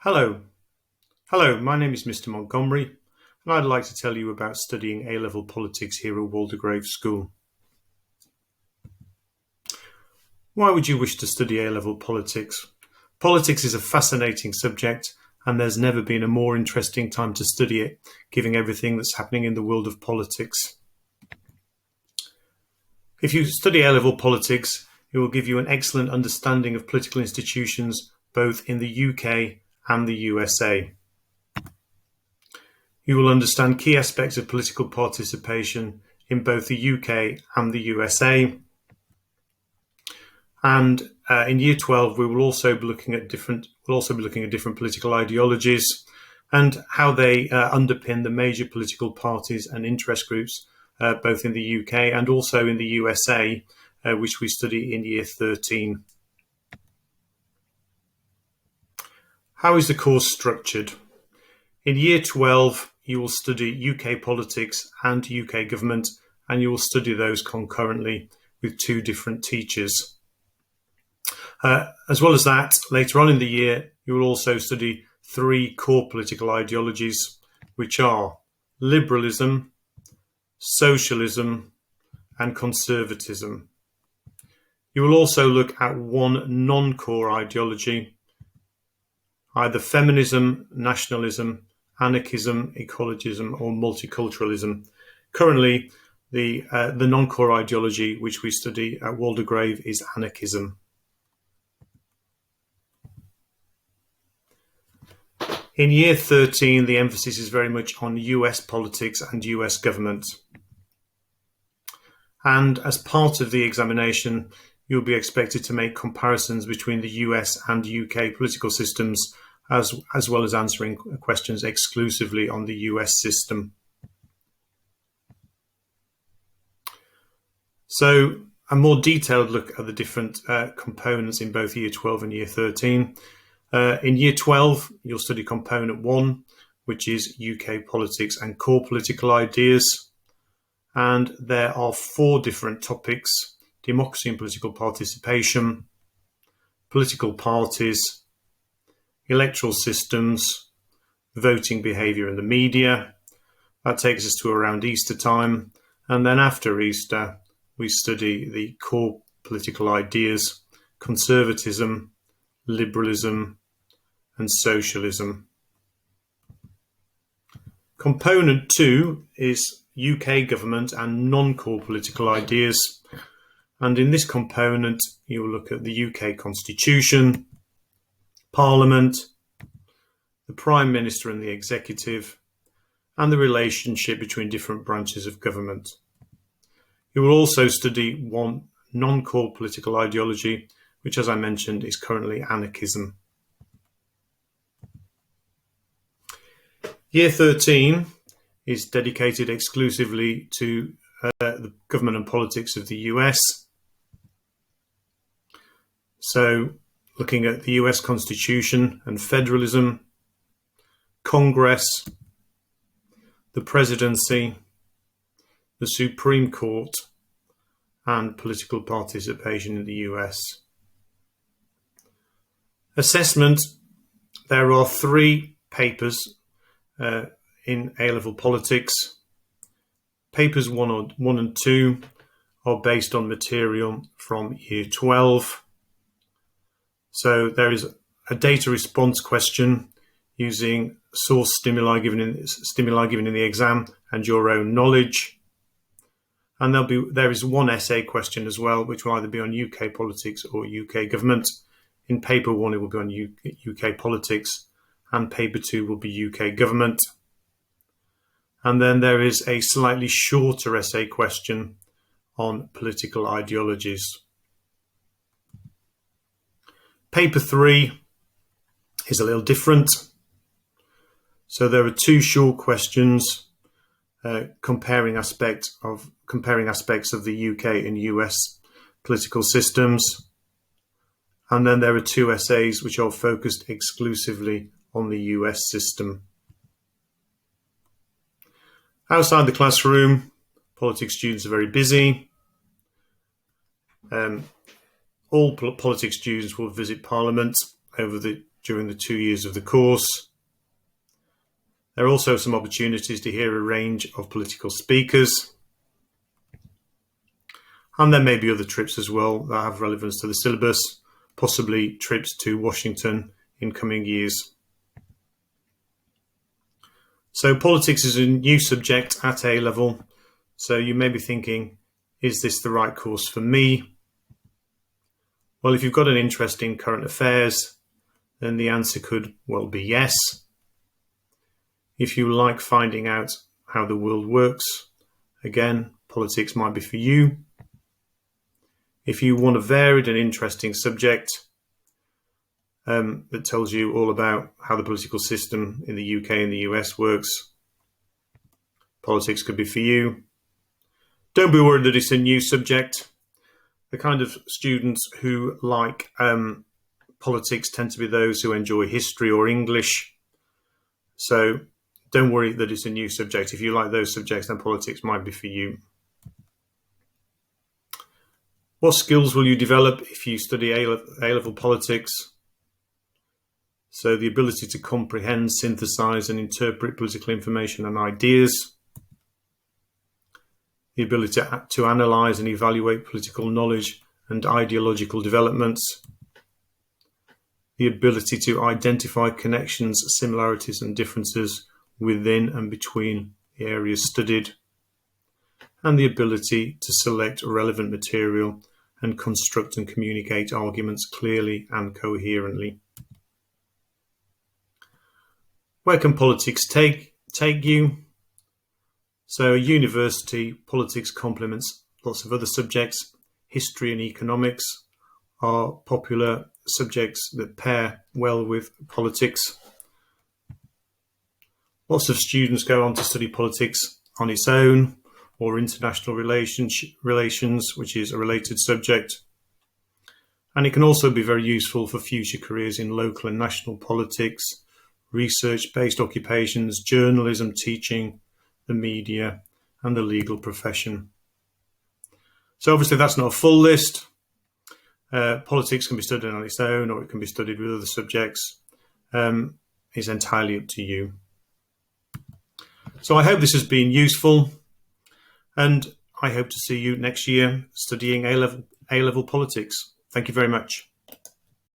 Hello. My name is Mr. Montgomery, and I'd like to tell you about studying A-level politics here at Waldegrave School. Why would you wish to study A-level politics? Politics is a fascinating subject, and there's never been a more interesting time to study it, given everything that's happening in the world of politics. If you study A-level politics, it will give you an excellent understanding of political institutions both in the UK and the USA. You will understand key aspects of political participation in both the UK and the USA. And in Year 12, we will also be looking at different political ideologies and how they underpin the major political parties and interest groups, both in the UK and also in the USA, which we study in Year 13. How is the course structured? In Year 12, you will study UK politics and UK government, and you will study those concurrently with two different teachers. As well as that, later on in the year, you will also study three core political ideologies, which are liberalism, socialism, and conservatism. You will also look at one non-core ideology, either feminism, nationalism, anarchism, ecologism, or multiculturalism. Currently, the non-core ideology which we study at Waldegrave is anarchism. In Year 13, the emphasis is very much on US politics and US government. And as part of the examination, you'll be expected to make comparisons between the US and UK political systems, as well as answering questions exclusively on the US system. So a more detailed look at the different components in both Year 12 and Year 13. In Year 12, you'll study Component 1, which is UK politics and core political ideas. And there are four different topics: democracy and political participation, political parties, electoral systems, voting behaviour in the media. That takes us to around Easter time. And then after Easter, we study the core political ideas: conservatism, liberalism, and socialism. Component 2 is UK government and non-core political ideas. And in this component, you will look at the UK Constitution, Parliament, the Prime Minister and the Executive, and the relationship between different branches of government. You will also study one non-core political ideology, which, as I mentioned, is currently anarchism. Year 13 is dedicated exclusively to the government and politics of the US. So, looking at the US Constitution and federalism, Congress, the presidency, the Supreme Court, and political participation in the US. Assessment: there are three papers in A-level politics. Papers 1 and 2 are based on material from Year 12. So there is a data response question using source stimuli given in the exam and your own knowledge. And there is one essay question as well, which will either be on UK politics or UK government. In paper 1, it will be on UK politics, and paper 2 will be UK government. And then there is a slightly shorter essay question on political ideologies. Paper 3 is a little different. So there are two short questions comparing aspects of the UK and US political systems. And then there are two essays which are focused exclusively on the US system. Outside the classroom, politics students are very busy. All politics students will visit Parliament over the during the 2 years of the course. There are also some opportunities to hear a range of political speakers. And there may be other trips as well that have relevance to the syllabus, possibly trips to Washington in coming years. So politics is a new subject at A level. So you may be thinking, is this the right course for me? Well, if you've got an interest in current affairs, then the answer could well be yes. If you like finding out how the world works, again, politics might be for you. If you want a varied and interesting subject that tells you all about how the political system in the UK and the US works, politics could be for you. Don't be worried that it's a new subject. The kind of students who like politics tend to be those who enjoy history or English. So don't worry that it's a new subject. If you like those subjects, then politics might be for you. What skills will you develop if you study A-level politics? So the ability to comprehend, synthesize and interpret political information and ideas. The ability to analyze and evaluate political knowledge and ideological developments. The ability to identify connections, similarities and differences within and between the areas studied. And the ability to select relevant material and construct and communicate arguments clearly and coherently. Where can politics take you? So university politics complements lots of other subjects. History and economics are popular subjects that pair well with politics. Lots of students go on to study politics on its own or international relations, which is a related subject. And it can also be very useful for future careers in local and national politics, research-based occupations, journalism, teaching, the media, and the legal profession. So obviously that's not a full list. Politics can be studied on its own or it can be studied with other subjects. It's entirely up to you. So I hope this has been useful, and I hope to see you next year studying A-level politics. Thank you very much.